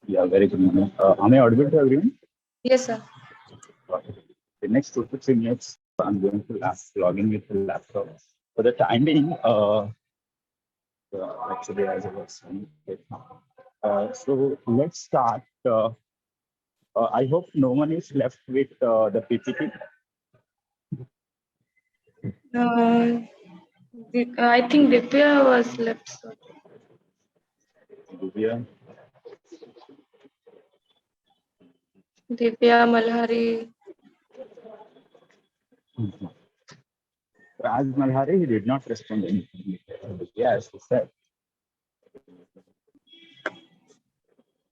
Yeah, very good morning. Am I audible to everyone? Yes, sir. The next 2 to 3 minutes, I'm going to log in with the laptop. For the time being, actually, as I was saying, so let's start. I hope no one is left with the PPT. Uh, I think Divya was left, sir. Divya. Divya Malhari. As Malhari, he did not respond anything. Yes, he said.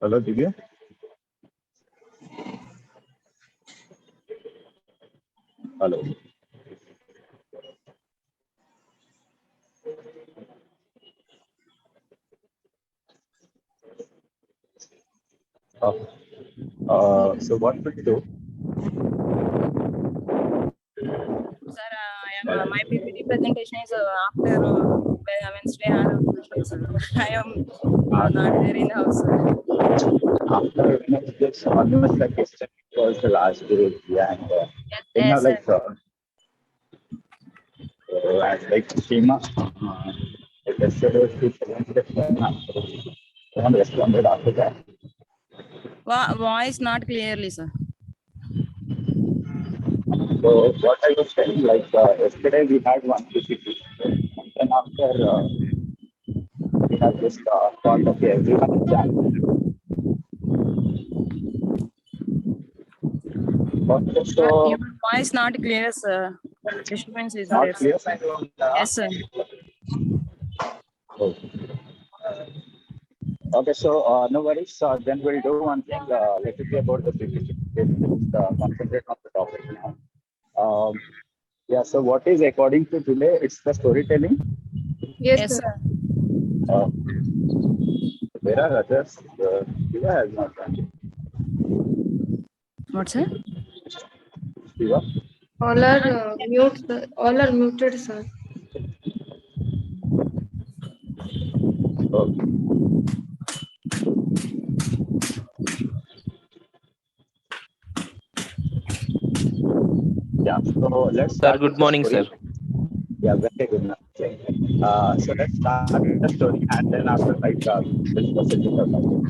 Hello, Divya. Hello. Uh, so what we'll do? Sir, my PPT presentation is after Wednesday and Thursday, sir. I am not there in house, sir. After this almost like yesterday was the last day, yeah, and Yes, you know, yes, sir. like Shima, like yesterday she presented a phone after someone responded after that. Voice not clearly, sir. So what I was telling, like yesterday we had one PPT, and then after we had this thought, okay, everyone is done. Okay, Your so voice not clear, sir. Disturbance is not there, sir. clear. Yes, sir. Okay, so no worries. Then we'll do one thing. Let it be about the PPT. Let's concentrate on the topic now. Yeah, so what is according to today? It's the storytelling. Yes, Yes, sir. sir. Uh, there are others. Shiva has not done it. What, sir? Shiva? All are mute. Sir. All are muted, sir. Okay. Yeah, so let's Sir, start with good the morning, sir. story. Yeah, very good. So let's start with the story, and then after, like, we'll proceed with the topic.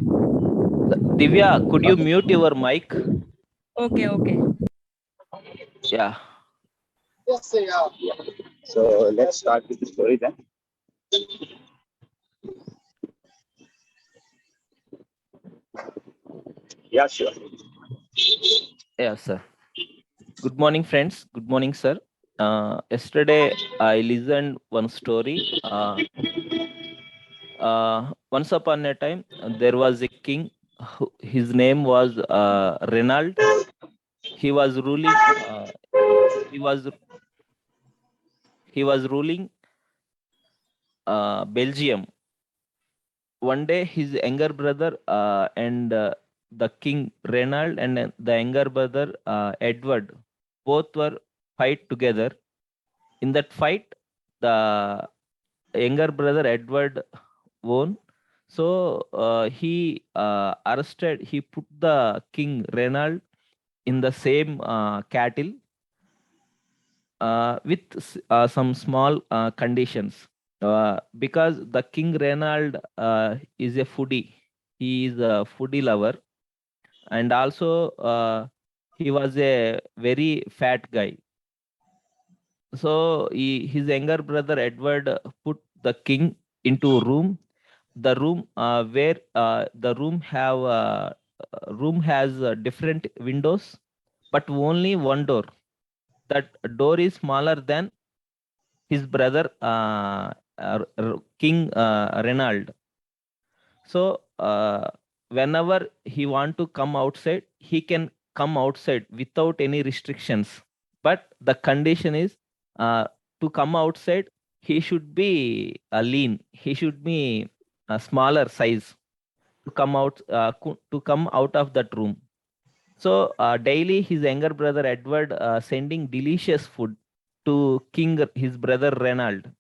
Divya, could you Okay. mute your mic? Okay, okay. Yeah. Yeah. So let's start with the story then. Yeah, sure. Yeah, sir. Good morning, friends. Good morning, sir. Yesterday, I listened one story. Once upon a time, there was a king. His name was Renald. He was ruling. He was he was ruling Belgium. One day, his younger brother and the king Renald and the younger brother Edward both were fight together. In that fight, the younger brother Edward won. So he put the king Renald in the same cattle with some small conditions. Because the king Renald is a foodie. He is a foodie lover, and also he was a very fat guy. So his younger brother Edward put the king into a room. The room where the room has different windows, but only one door. That door is smaller than his brother King Renald. So whenever he want to come outside, he can come outside without any restrictions. But the condition is to come outside, he should be lean. He should be a smaller size to come out to come out of that room. So daily, his younger brother Edward sending delicious food to King his brother Renald.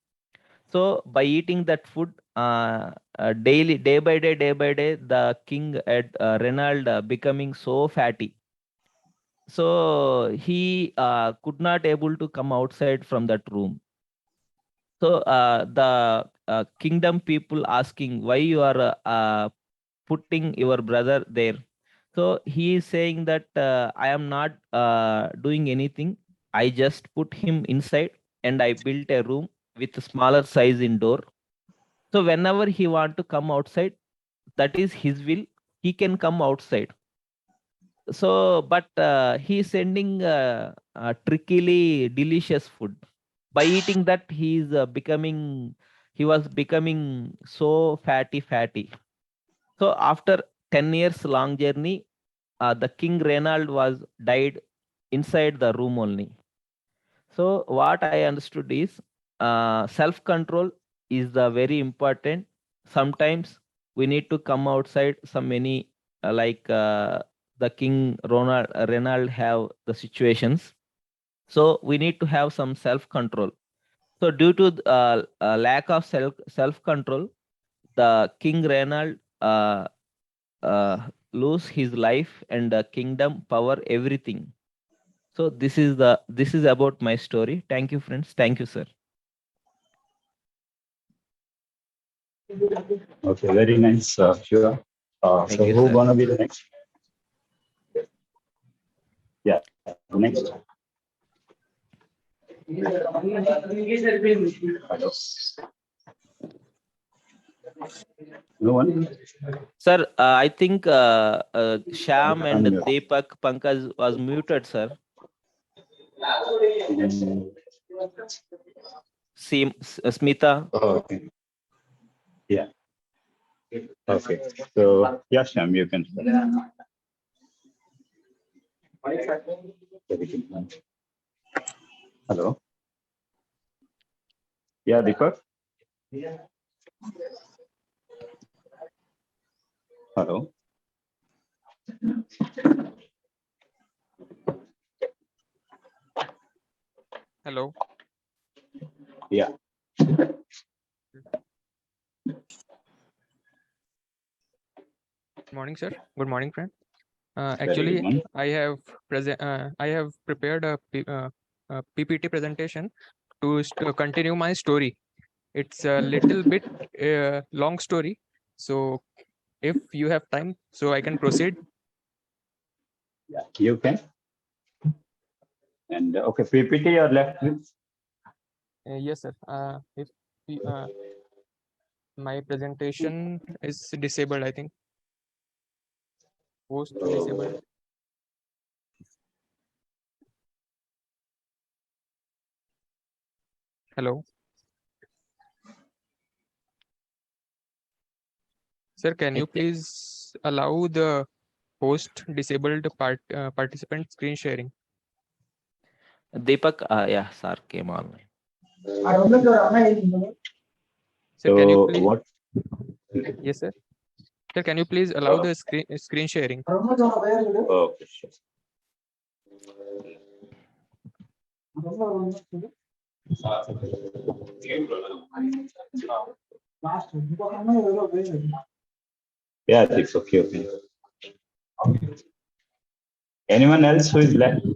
So by eating that food, daily, day by day, the king at Reynald becoming so fatty. So he could not able to come outside from that room. So the kingdom people asking why you are putting your brother there. So he is saying that I am not doing anything. I just put him inside and I built a room with a smaller size indoor. So whenever he want to come outside, that is his will. He can come outside. So, but he is sending trickily delicious food. By eating that, he was becoming so fatty. So after 10 years long journey, the King Reynald was died inside the room only. So what I understood is self-control is the very important. Sometimes we need to come outside some many like the King Reynald have the situations. So we need to have some self-control. So due to lack of self-control, the King Reynald lose his life and the kingdom, power, everything. So this is about my story. Thank you, friends. Thank you, sir. Okay, very nice, Shiva. Thank So you, who sir. gonna be the next? Yeah, next. Hello. No one? Sir, I think Sham and Unmute. Deepak Pankaj was muted, sir. Mm, Smita. oh, okay. Yeah. Okay. So, yeah, Shyam, you can start. Hello. Yeah, Deepak. Hello. Hello. Yeah. Good morning, sir. Good morning, friend. Very good Actually, one. I have prepared a PPT presentation to continue my story. It's a little bit long story, so if you have time, so I can proceed. Yeah, you can. And okay, PPT or left with? Yes, sir. If my presentation is disabled, I think host disabled. Hello, sir. Can you please allow the host disabled participant screen sharing? Deepak, yeah, sir came online. Sir, can you So please? what? Yes, sir. Sir, can you please allow the screen sharing? Okay, sure. Yeah, it's okay. Okay. Anyone else who is left?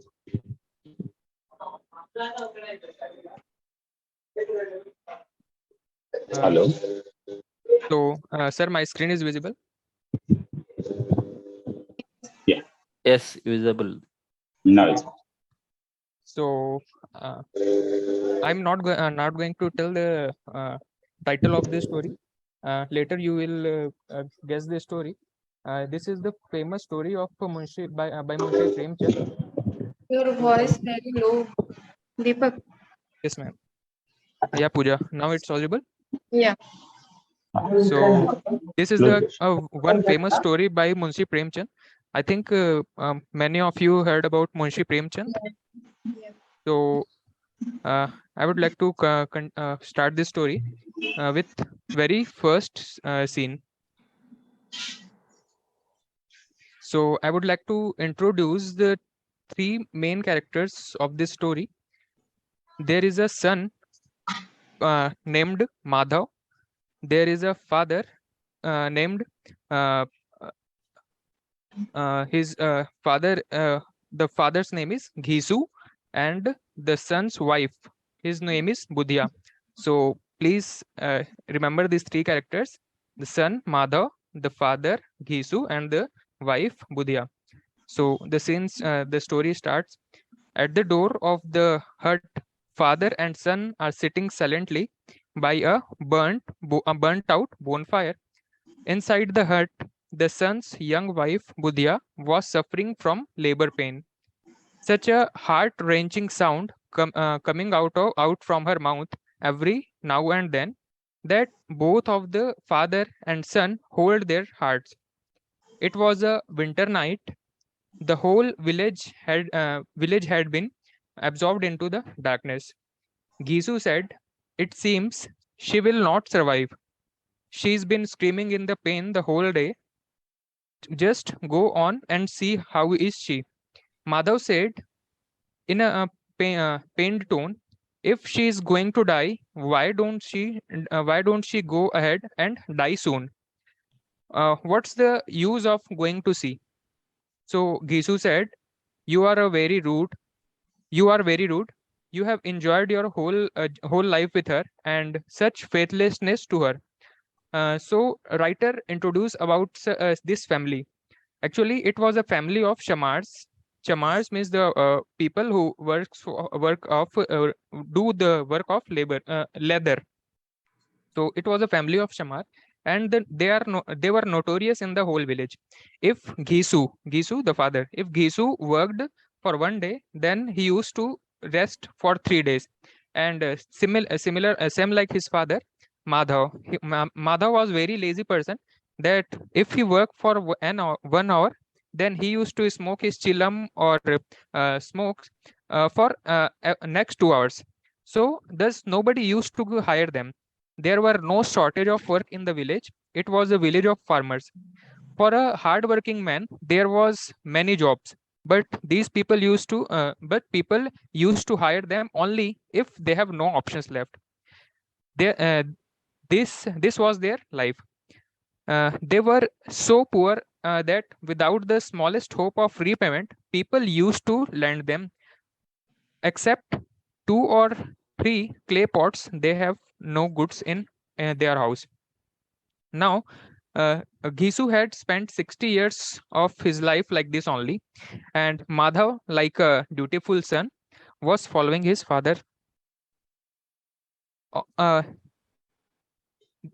Hello. So, sir, my screen is visible. Yeah. Yes, visible. No. So, I'm not going to tell the title of this story. Later, you will guess the story. This is the famous story of Munshi by Munshi Premchand. Your voice very low. Deepak. Yes, ma'am. Yeah, Pooja. Now it's audible. Yeah. So, this is the Look. one famous story by Munshi Premchand. I think many of you heard about Munshi Premchand. So, I would like to start this story with very first scene. So I would like to introduce the three main characters of this story. There is a son named Madhav. there is a father named his father. The father's name is Ghisu, and the son's wife, his name is Budhya. So please remember these three characters: the son Madhav, the father Ghisu, and the wife Budhya. So the story starts at the door of the hut. Father and son are sitting silently by a burnt out bonfire. Inside the hut, the son's young wife Budhya was suffering from labor pain. Such a heart-wrenching sound coming out from her mouth every now and then that both of the father and son hold their hearts. It was a winter night. The whole village had been absorbed into the darkness. Gisu said, "It seems she will not survive. She's been screaming in the pain the whole day. Just go on and see how is she." Madhav said in a pained tone, "If she is going to die, why don't she go ahead and die soon? What's the use of going to see?" So Gisu said, "You are a very rude. You are very rude. You have enjoyed your whole life with her, and such faithlessness to her." So writer introduced about this family. Actually, it was a family of shamars. Shamars means the people who do the work of labor, leather. So it was a family of shamar, and they were notorious in the whole village. If Gisu the father, if Gisu worked for one day, then he used to rest for 3 days. And same like his father Madhav. Madhav was very lazy person, that if he worked for 1 hour, then he used to smoke his chilam or smokes for next 2 hours. So thus nobody used to hire them. There were no shortage of work in the village. It was a village of farmers. For a hard-working man, there was many jobs, but people used to hire them only if they have no options left. They, this was their life. They were so poor that without the smallest hope of repayment, people used to lend them. Except 2 or 3 clay pots, they have no goods in their house. Now, Gisu had spent 60 years of his life like this only, and Madhav, like a dutiful son, was following his father. Uh,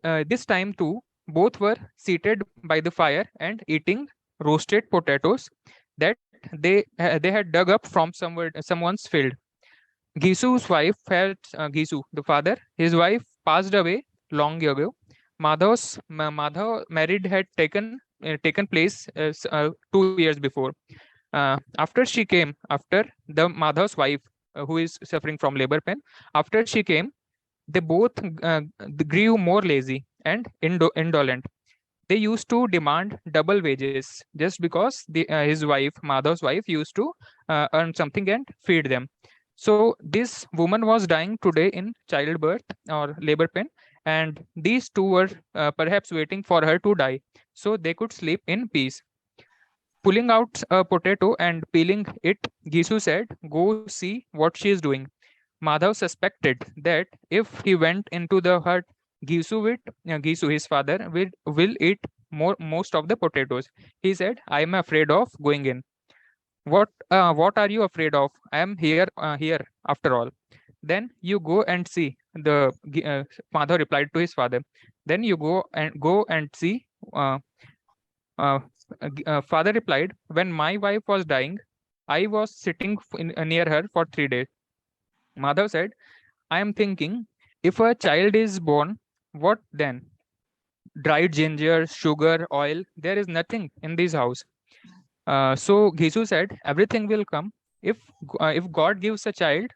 uh, this time too, both were seated by the fire and eating roasted potatoes that they had dug up from someone's field. Gisu's wife had Gisu, the father, his wife passed away long ago. Madhav married had taken place 2 years before. After the Madhav's wife, who is suffering from labor pain, after she came, they both grew more lazy and indolent. They used to demand double wages just because his wife, Madhav's wife, used to earn something and feed them. So this woman was dying today in childbirth or labor pain, and these two were perhaps waiting for her to die so they could sleep in peace. Pulling out a potato and peeling it, Gisu said, "Go see what she is doing." Madhav suspected that if he went into the hut, Gisu, his father, will eat most of the potatoes. He said, "I am afraid of going in." What are you afraid of? I am here after all. Then you go and see. Madhav replied to his father. Then you go and see. Father replied, "When my wife was dying, I was sitting near her for 3 days." Madhav said, "I am thinking, if a child is born, what then? Dried ginger, sugar, oil, there is nothing in this house." So Gisu said, "Everything will come. If God gives a child,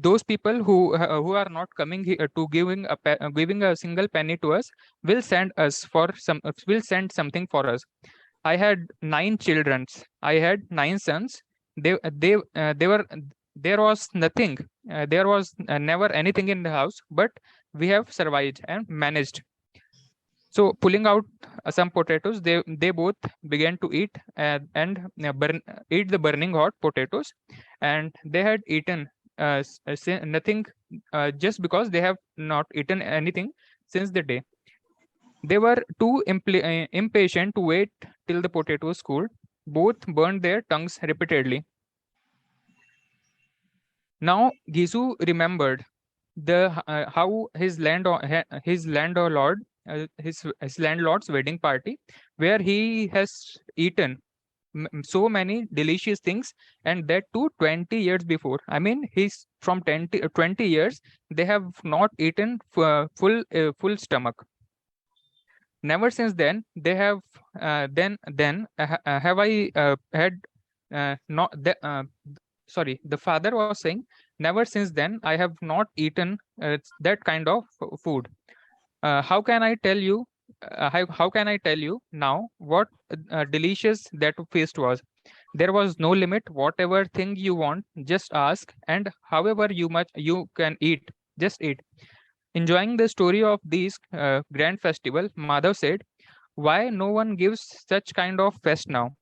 those people who are not coming here to giving a single penny to us will send something for us. I had 9 children. I had 9 sons. They were There was nothing. There was never anything in the house, but we have survived and managed. So pulling out some potatoes, they both began to eat eat the burning hot potatoes, and they had eaten nothing just because they have not eaten anything since the day. They were too impatient to wait till the potatoes cooled. Both burned their tongues repeatedly. Now Gisu remembered the how his landlord his landlord's wedding party, where he has eaten so many delicious things, and that too 20 years before. I mean, he's from 20 years they have not eaten full stomach. Never since then they have have I had not the sorry, the father was saying, never since then I have not eaten that kind of food. How can I tell you how can I tell you now what delicious that feast was? There was no limit. Whatever thing you want, just ask, and however much you can eat, just eat. Enjoying the story of these grand festival, Madhav said, why no one gives such kind of fest now?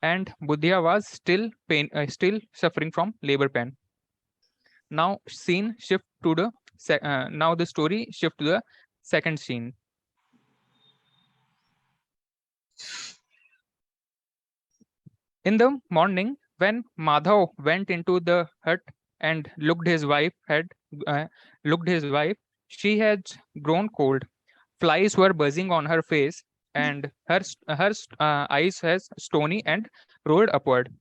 And Budhya was still suffering from labor pain. Now scene shift to the now the story shift to the second scene. In the morning, when Madhav went into the hut and uh, looked his wife, she had grown cold. Flies were buzzing on her face, and her eyes has stony and rolled upward.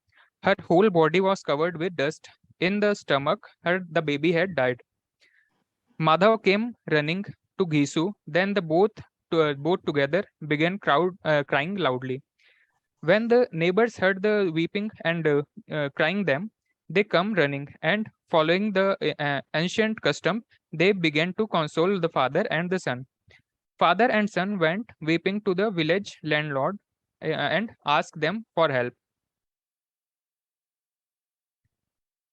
Her whole body was covered with dust. In the stomach, the baby had died. Madhav came running to Gisu. Then the both together began crying loudly. When the neighbors heard the weeping and crying them, they come running, and following the ancient custom, they began to console the father and the son. Father and son went weeping to the village landlord and asked them for help.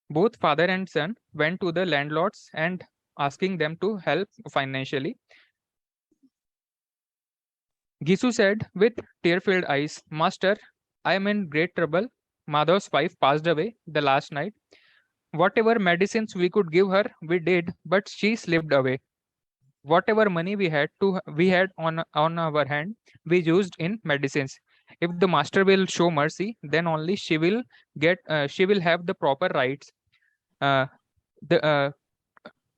Both father and son went to the landlords and asking them to help financially. Gisu said with tear-filled eyes, Master, I am in great trouble. Madhav's wife passed away the last night. Whatever medicines we could give her, we did, but she slipped away. Whatever money we had on our hand, we used in medicines. If the master will show mercy, then only she will have the proper rights. Uh, the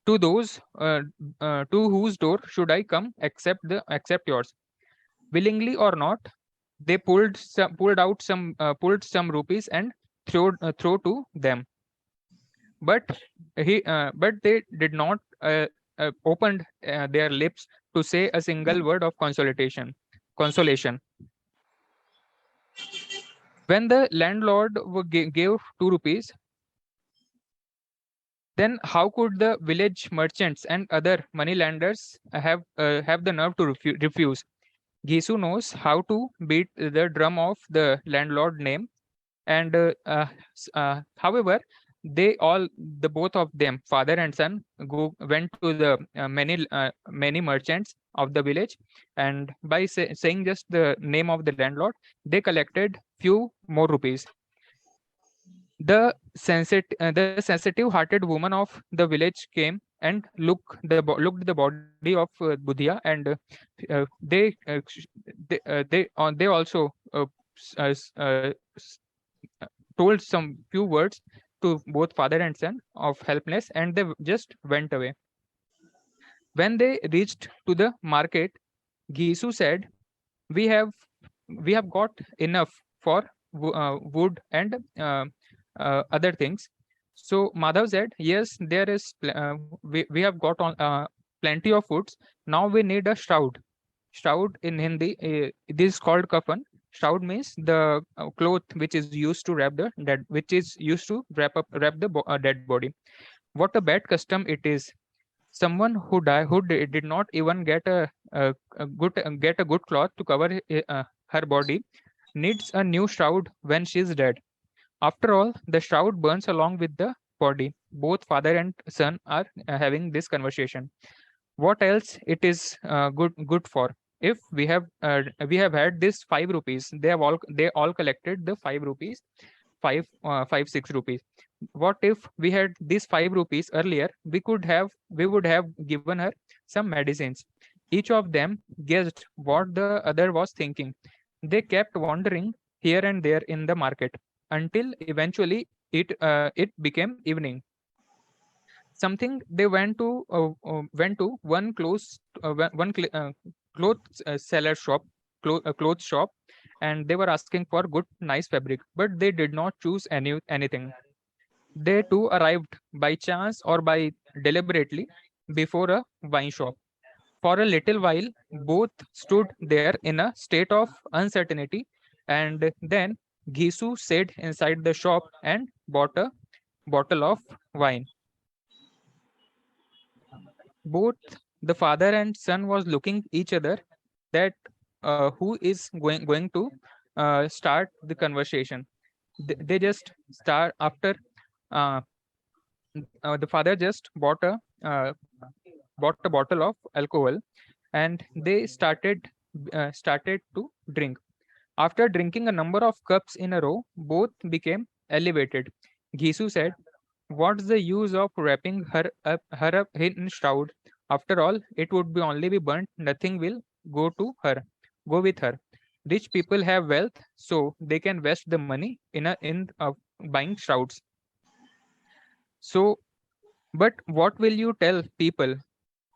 to those to whose door should I come except yours? Willingly or not, they pulled some rupees and throw to them. But they did not opened their lips to say a single word of consolation. When the landlord gave 2 rupees, then how could the village merchants and other moneylenders have the nerve to refuse? Gisu knows how to beat the drum of the landlord name, and however, the both of them, father and son, went to the many merchants of the village, and by saying just the name of the landlord, they collected few more rupees. The sensitive hearted woman of the village came and looked the body of Budhia, and they also told some few words to both father and son of helplessness, and they just went away. When they reached to the market, Gisu said, we have we have got enough for wood and other things. So Madhav said, yes, there is we have got on plenty of foods. Now we need a shroud. Shroud in Hindi, this is called kafan. Shroud means the cloth which is used to which is used to wrap the dead body. What a bad custom it is. Someone who did not even get a good cloth to cover her body needs a new shroud when she is dead. After all, the shroud burns along with the body. Both father and son are having this conversation. What else it is good for? If we have had this 5 rupees, they all collected the 5 rupees, 6 rupees. What if we had these 5 rupees earlier? We would have given her some medicines. Each of them guessed what the other was thinking. They kept wandering here and there in the market until eventually it became evening. Something they went to one clothes seller shop, clothes shop, and they were asking for good nice fabric, but they did not choose anything. They too arrived by chance or by deliberately before a wine shop. For a little while, both stood there in a state of uncertainty, and then Gisu sat inside the shop and bought a bottle of wine. Both the father and son was looking each other, that who is going to start the conversation. They just start after uh, the father just uh, bought a bottle of alcohol, and they started to drink. After drinking a number of cups in a row, both became elevated. Gisu said, "What's the use of wrapping her up in shroud? After all, it would be only be burnt. Nothing will go to her, go with her. Rich people have wealth, so they can waste the money in buying shrouds. So, but what will you tell people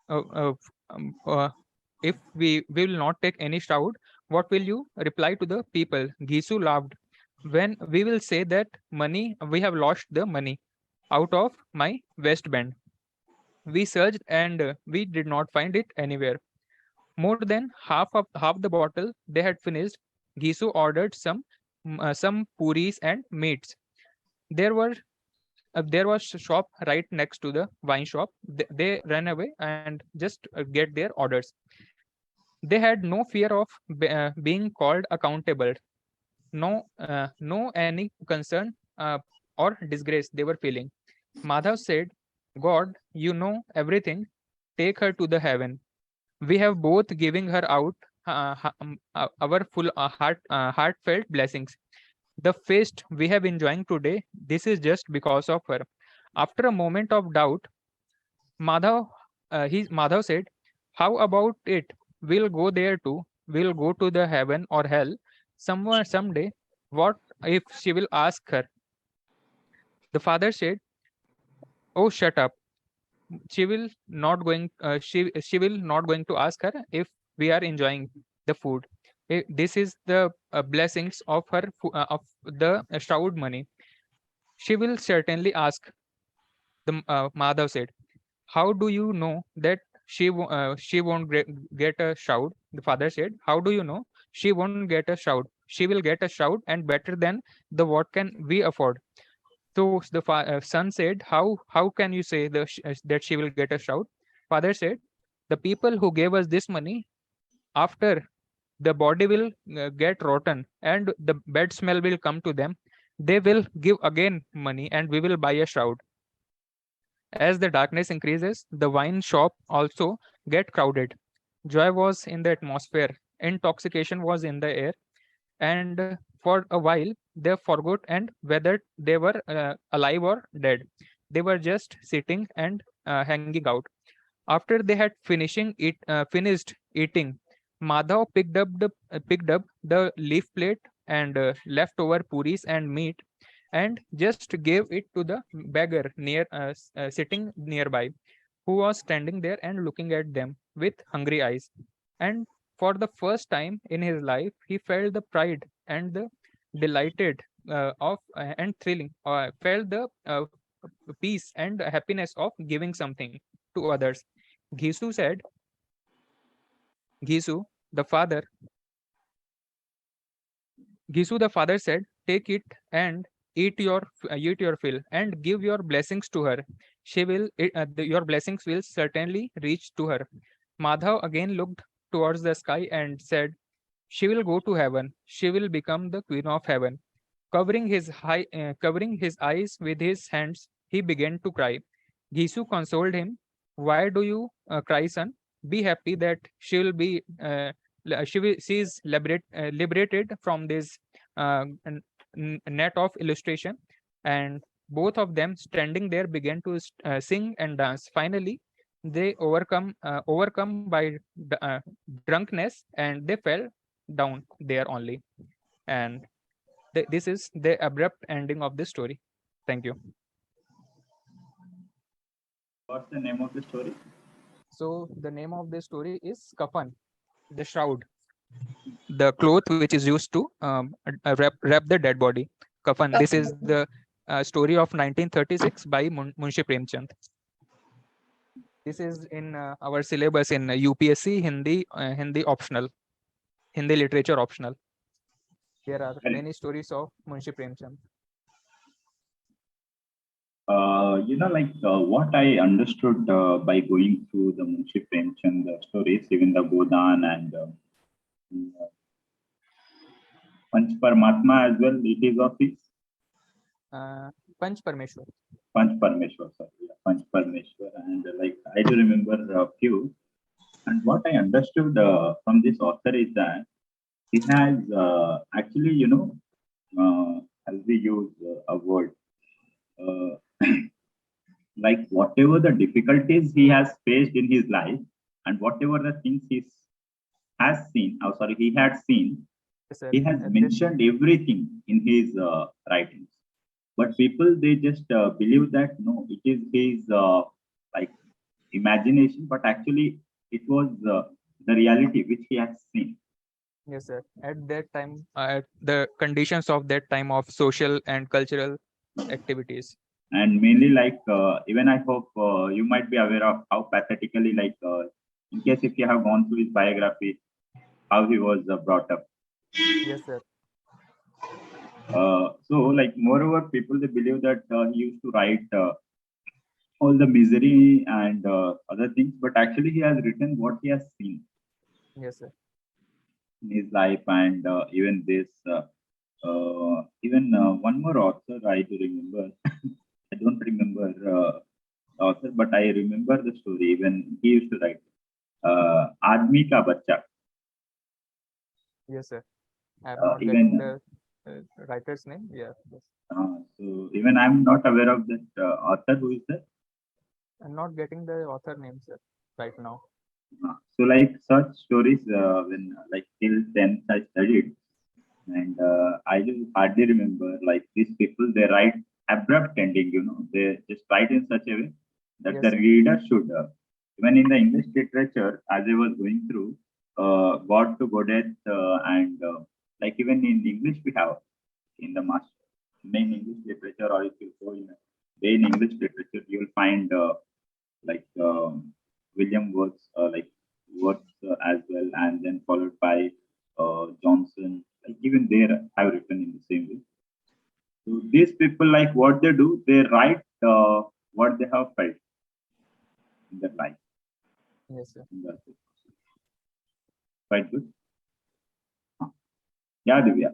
uh, uh, um, uh, if we will not take any shroud? What will you reply to the people?" Gisu laughed. "When we will say that money, we have lost the money out of my waistband. We searched and we did not find it anywhere." More than half the bottle they had finished, Gisu ordered some puris and meats. There were there was a shop right next to the wine shop. They ran away and just get their orders. They had no fear of being called accountable, no any concern or disgrace they were feeling. Madhav said, "God, you know everything. Take her to the heaven. We have both giving her out our full heartfelt blessings. The feast we have enjoying today, this is just because of her." After a moment of doubt, Madhav said, "How about it? We'll go there too. We'll go to the heaven or hell somewhere someday. What if she will ask her?" The father said, "Oh, shut up. She will not going. She will not going to ask her if we are enjoying the food. This is the blessings of of the shroud money. She will certainly ask." Madhav said, "How do you know that she won't get a shroud?" The father said, "How do you know she won't get a shroud? She will get a shroud, and better than the what can we afford." So the son said, "How can you say that she will get a shroud?" Father said, "The people who gave us this money, after the body will get rotten and the bad smell will come to them, they will give again money and we will buy a shroud." As the darkness increases, the wine shop also get crowded. Joy was in the atmosphere, intoxication was in the air, and for a while they forgot and whether they were alive or dead. They were just sitting and hanging out. After they had finished eating, Madhav picked up the leaf plate and leftover puris and meat, and just gave it to the beggar sitting nearby, who was standing there and looking at them with hungry eyes. And for the first time in his life, he felt the pride and the delighted of and thrilling, felt the peace and happiness of giving something to others. Gisu said, Gisu, the father, Gisu the father said, "Take it and eat your fill and give your blessings to her. Your blessings will certainly reach to her." Madhav again looked towards the sky and said, "She will go to heaven. She will become the queen of heaven." Covering his eyes with his hands, he began to cry. Gisu consoled him. Why do you cry, son? Be happy that she will be she is liberated from this net of illustration. And both of them standing there began to sing and dance. Finally, they overcome by drunkenness, and they fell down there only. And this is the abrupt ending of the story. Thank you. What's the name of the story? So the name of the story is Kafan, the shroud, the cloth which is used to wrap the dead body. Kafan. This is the story of 1936 by Munshi Premchand. This is in our syllabus in UPSC Hindi optional, Hindi literature optional. There are many stories of Munshi Premchand. What I understood by going through the Munshi Premchand stories, even the Godan and Panch Paramatma as well, it is of his Panch Parmeshwar. Panch Parmeshwar, sorry, yeah, Panch Parmeshwar, and I do remember a few. And what I understood from this author is that he has actually, as we use a word, like whatever the difficulties he has faced in his life, and whatever the things he had seen, Yes, sir. he has mentioned everything in his writings. But people, they just believe that no, it is his imagination, but actually it was the reality which he has seen. Yes, sir. At that time, the conditions of that time of social and cultural activities. And mainly even I hope you might be aware of how pathetically in case if you have gone through his biography, how he was brought up. Yes, sir. So moreover, people, they believe that he used to write all the misery and other things, but actually he has written what he has seen. Yes, sir. In his life. And even this one more author I do remember. I don't remember the author, but I remember the story. Even he used to write Aadmi Ka Bacha. Yes, sir. I'm not even getting the writer's name. Yeah. Yes. So even I'm not aware of that author. Who is that? I'm not getting the author name, sir, right now. So such stories when till 10th I studied, and I just hardly remember these people, they write abrupt ending, they just write in such a way that Yes, the sir. reader should even in the English literature, as I was going through God to Goddess and even in English we have in the master main English literature, or if you go in main English literature, you will find William Words Words as well, and then followed by Johnson. Even they have written in the same way. So these people, what they do, they write what they have felt in their life. Yes, sir. And that's it. Quite good. Yeah, Divya.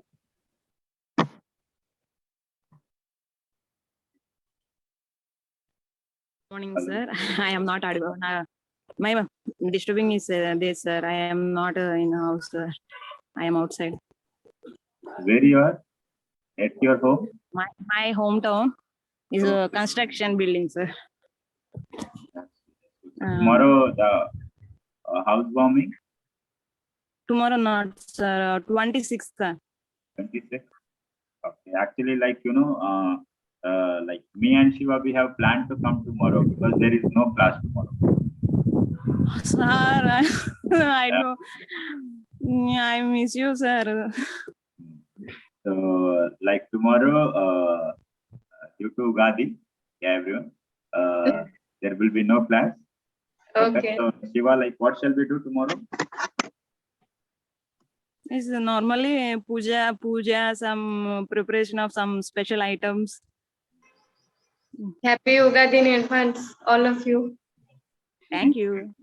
Morning, Hello. sir. I am not audible. My disturbing is this, sir. I am not in the house, sir. I am outside. Where you are? At your home? My hometown is a construction building, sir. Tomorrow the house bombing. Tomorrow not, sir. 26th, sir. 26. Okay. Actually, me and Shiva, we have planned to come tomorrow because there is no class tomorrow. Sir, I know. Yeah, I miss you, sir. So, tomorrow, due to Ugadi, yeah, everyone, there will be no class. Okay. So, Shiva, what shall we do tomorrow? It's normally puja, some preparation of some special items. Happy Ugadi in advance, all of you. Thank you.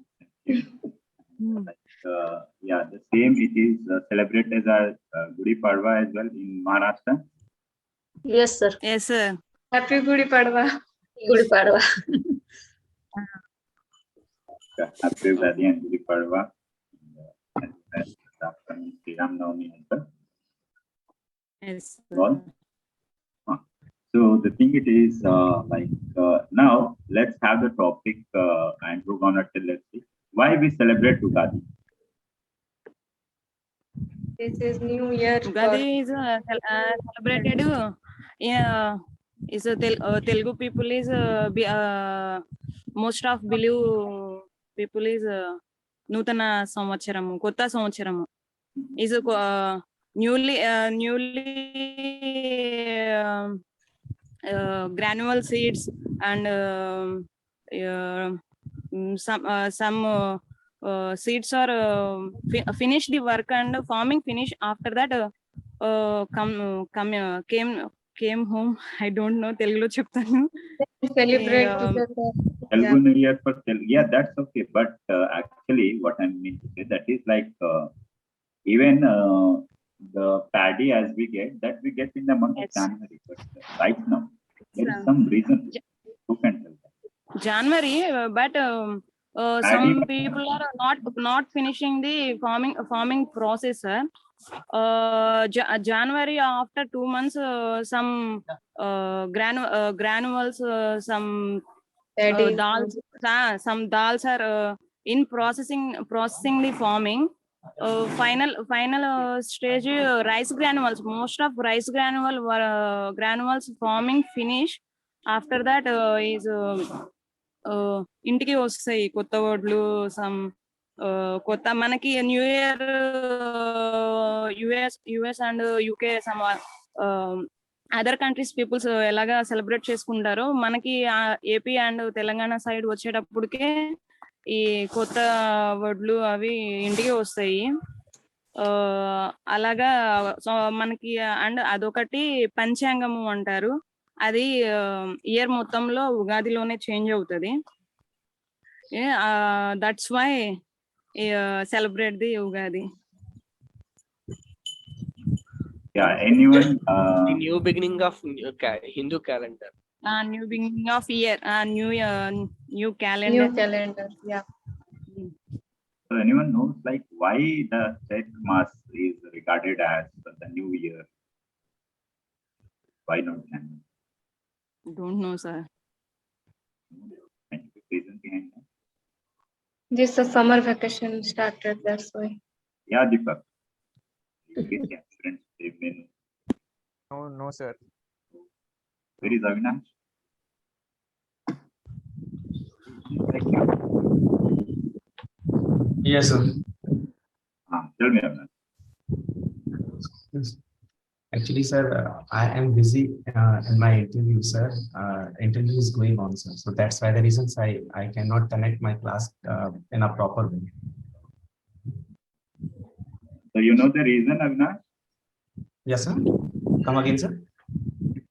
Yeah, the same it is celebrated as Gudi Padwa as well in Maharashtra. Yes, sir. Yes, sir. Happy Gudi Padwa. Gudi Padwa. happy Ugadi and Gudi Padwa. And afternoon, Sri Ram Navami as well. Yes. All. So the thing it is now let's have the topic and we're gonna tell, let's see why we celebrate Ugadi. This is New Year. Ugadi is celebrated. Yeah, is a Telugu people is most of believe people is నూతన సంవత్సరము కొత్త సంవత్సరము is newly granule seeds and some seeds are finish the work and farming finish. After that came home. I don't know Telugulo చెప్తాను. Celebrate Yeah. together. Telugu New Year for Telugu. Yeah, that's okay. But actually, what I mean to say that is like even the paddy as we get in the month of January. But right now, there is some reason. Who can tell that? January, but some people are not finishing the farming process. January after 2 months, some granules, some dals, some dals are in processing the farming. Final stage rice granules. Most of rice granules farming finish. After that is ఇంటికి వస్తాయి కొత్త వడ్లు some కొత్త మనకి new year US and UK some other countries peoples ఎలాగా celebrate చేసుకుంటారో మనకి AP and Telangana side వచ్చేటప్పటికే ఈ కొత్త వడ్లు అవి ఇంటికి వస్తాయి. అలాగా సో మనకి అండ్ అదొకటి పంచాంగము అంటారు. అది ఇయర్ మొత్తంలో ఉగాదిలోనే చేంజ్ అవుతుంది. That's why celebrate the Ugadi. Yeah, anyone? The new beginning of Hindu calendar. New beginning of year, new calendar. New calendar, yeah. So anyone knows like why the Chaitra Mas is regarded as the new year? Why not January? Don't know, sir. Scientific reason behind that? This is summer vacation started, that's why. Yeah, Deepak. Friends, they may know. No, sir. Where is Avinash? Yes, sir. Tell me, Avinash. Actually, sir, I am busy in my interview, sir. Interview is going on, sir. So that's why the reasons I cannot connect my class in a proper way. So you know the reason, Avinash? Yes, sir. Come again, sir.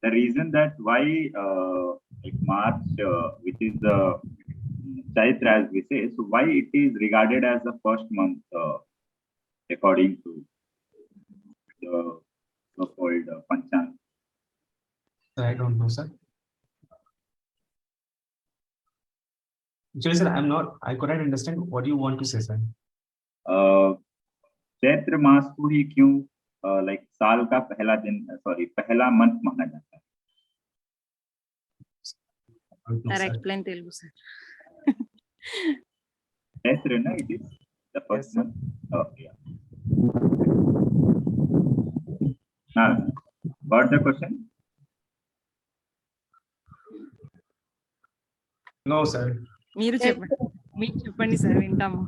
The reason that why like March, which is the Chaitra as we say, so why it is regarded as the first month according to the so-called Panchang? I don't know, sir. Actually, sir, I couldn't understand what you want to say, sir. Chaitra मास को ही क्यों like साल का पहला month माना जाता है? Sir, explain Telugu, sir. Chaitra, na, it is the first month. Oh, yeah. Now, got the question? No, sir. మీరు చెప్పండి సార్, వింటాము.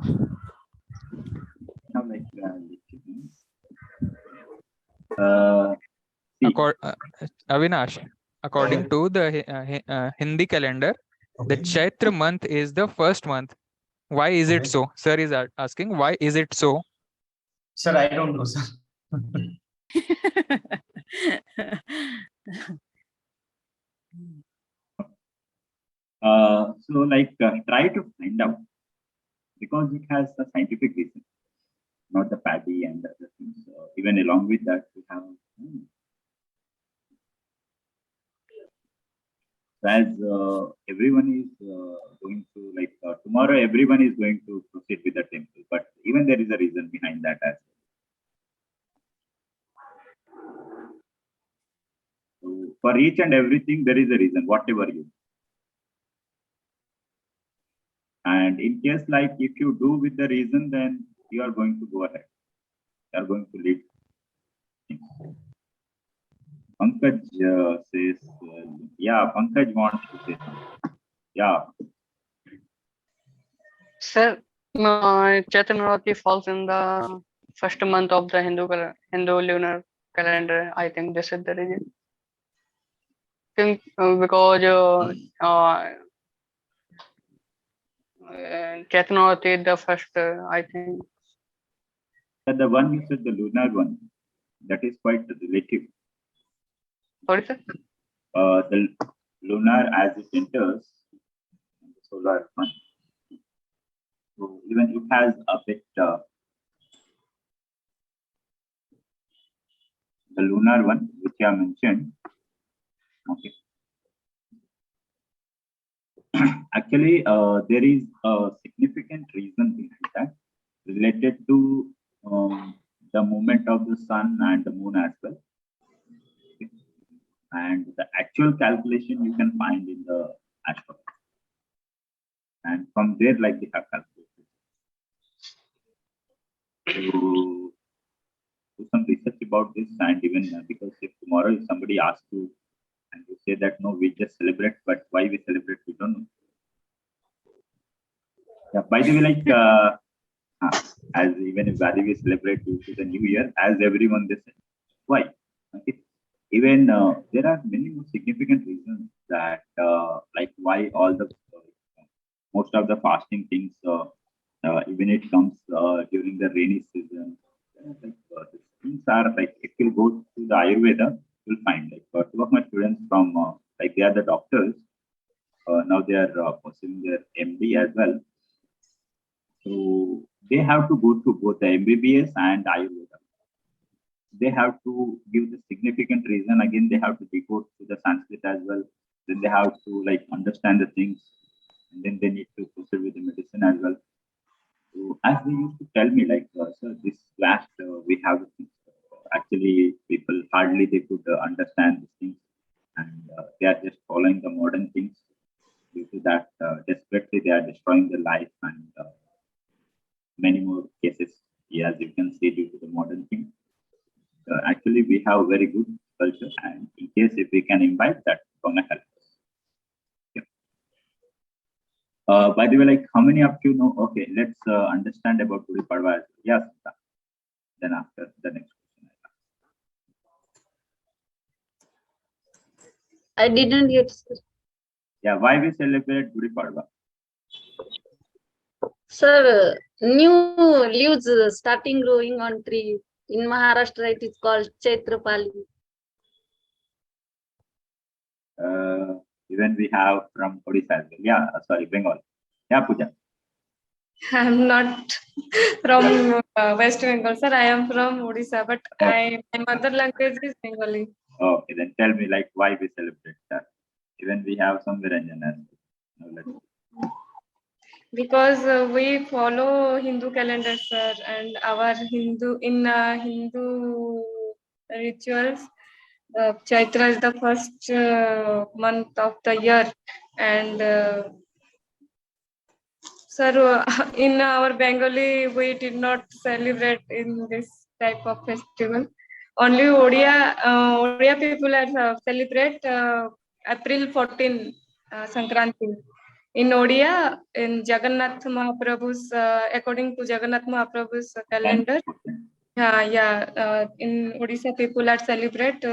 Avinash, according to the Hindi calendar, the Chaitra month is the first month. Why is it so? Sir is asking, why is it so? Sir, I don't know, sir. So like try to find out, because it has a scientific reason, not the paddy and the other things. Even along with that, we have. So as everyone is going to tomorrow, everyone is going to proceed with the temple, but even there is a reason behind that as well. So for each and everything, there is a reason, whatever you do. And in case if you do with the reason, then you are going to go ahead. You are going to lead. Pankaj says, yeah, Pankaj wants to say something. Yeah. Sir, Chaitanya falls in the first month of the Hindu lunar calendar. I think this is the reason. Think because Chaitanya is the first, I think. The one you said, the lunar one, that is quite relative. Sorry, sir? The lunar as it enters the solar month. So even it has a bit the lunar one, which I mentioned. Okay. Actually, there is a significant reason behind that related to the movement of the sun and the moon as well. Okay. And the actual calculation you can find in the astrology. And from there, they have calculated. So, do some research about this, and even because if tomorrow if somebody asks you and you say that no, we just celebrate, but why we celebrate, we don't know. Yeah, by the way, as even if we celebrate due to the new year, as everyone they say, why? Okay. Even there are many more significant reasons that why all the most of the fasting things, even it comes during the rainy season. The things are if you go to the Ayurveda, you'll find two of my students from they are the doctors. Now they are pursuing their MD as well. So they have to go through both the MBBS and Ayurveda. They have to give the significant reason. Again, they have to decode to the Sanskrit as well. Then they have to understand the things, and then they need to proceed with the medicine as well. So as they used to tell me, sir, this class we have actually people hardly they could understand these things, and they are just following the modern things. Due to that, desperately they are destroying their life, and many more cases, as you can see, due to the modern things. Actually, we have very good culture, and in case if we can invite that, it's gonna help us. By the way, how many of you know? Okay, let's understand about Gudi Padwa. Yes. Then after the next question. I didn't get. Yeah, why we celebrate Gudi Padwa? Sir, new leaves starting growing on tree. In Maharashtra, it is called Chaitrapali. Even we have from Odisha as well. Yeah, sorry, Bengal. Yeah, Pooja. I'm not from West Bengal, sir. I am from Odisha, but my mother language is Bengali. Okay, then tell me why we celebrate that. Even we have some Viranjan as well. Because we follow Hindu calendar, sir, and our Hindu rituals. Chaitra is the first month of the year, and sir, in our Bengali, we did not celebrate in this type of festival. Only Odia people celebrate April 14, Sankranti. In Odia, in Jagannath Mahaprabhu's, according to Jagannath Mahaprabhu's calendar, in Odisha people are celebrate